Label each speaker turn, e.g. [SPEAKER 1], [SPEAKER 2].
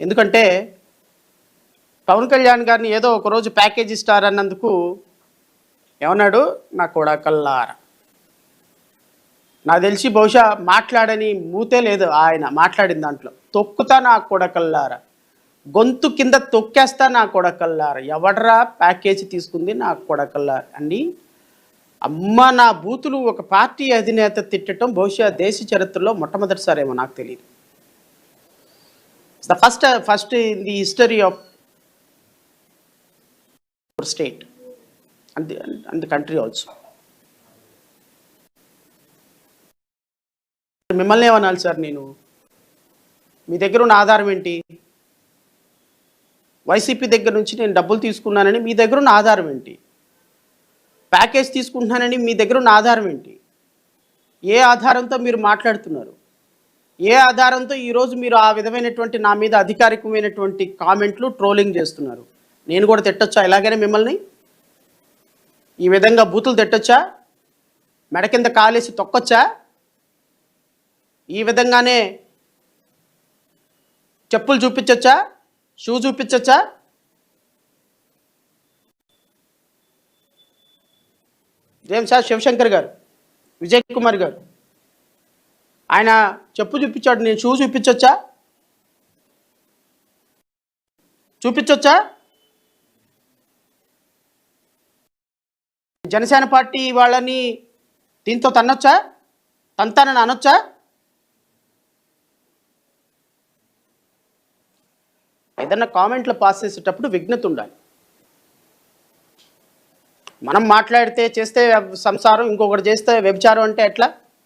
[SPEAKER 1] ఎందుకంటే పవన్ కళ్యాణ్ గారిని ఏదో ఒకరోజు ప్యాకేజ్ ఇస్తారన్నందుకు ఏమన్నాడు, నా కొడకల్లారా. నాకు తెలిసి బహుశా మాట్లాడని మూతే లేదు ఆయన మాట్లాడిన దాంట్లో. తొక్కుతా నా కొడకల్లారా, గొంతు కింద తొక్కేస్తా నా కొడకల్లారా, ఎవడరా ప్యాకేజీ తీసుకుంది నా కొడకల్లారా అని అమ్మ నా బూతులు ఒక పార్టీ అధినేత తిట్టడం బహుశా దేశ చరిత్రలో మొట్టమొదటిసారేమో, నాకు తెలియదు. The first in the history of state and the country also. మిమ్మల్ని ఏమనాలి సార్ నేను? మీ దగ్గర ఉన్న ఆధారం ఏంటి? వైసీపీ దగ్గర నుంచి నేను డబ్బులు తీసుకున్నానని మీ దగ్గర ఉన్న ఆధారం ఏంటి? ప్యాకేజ్ తీసుకుంటున్నానని మీ దగ్గర ఉన్న ఆధారం ఏంటి? ఏ ఆధారంతో మీరు మాట్లాడుతున్నారు? ఏ ఆధారంతో ఈరోజు మీరు ఆ విధమైనటువంటి నా మీద అధికారికమైనటువంటి కామెంట్లు ట్రోలింగ్ చేస్తున్నారు? నేను కూడా తిట్టొచ్చా ఇలాగనే మిమ్మల్ని? ఈ విధంగా బూతులు తిట్టొచ్చా? మెడ కింద కాలేసి తొక్కొచ్చా? ఈ విధంగానే చెప్పులు చూపించొచ్చా? షూ చూపించొచ్చా? ఏం సార్ శివశంకర్ గారు, విజయ్ కుమార్ గారు, ఆయన చెప్పు చూపించాడు, నేను షూ చూపించొచ్చా? చూపించొచ్చా? జనసేన పార్టీ వాళ్ళని దీంతో తన్నొచ్చా? తంతానని అనొచ్చా? ఏదన్నా కామెంట్లు పాస్ చేసేటప్పుడు విఘ్నత ఉండాలి. మనం మాట్లాడితే చేస్తే సంసారం, ఇంకొకటి చేస్తే వ్యభిచారం అంటే ఎట్లా?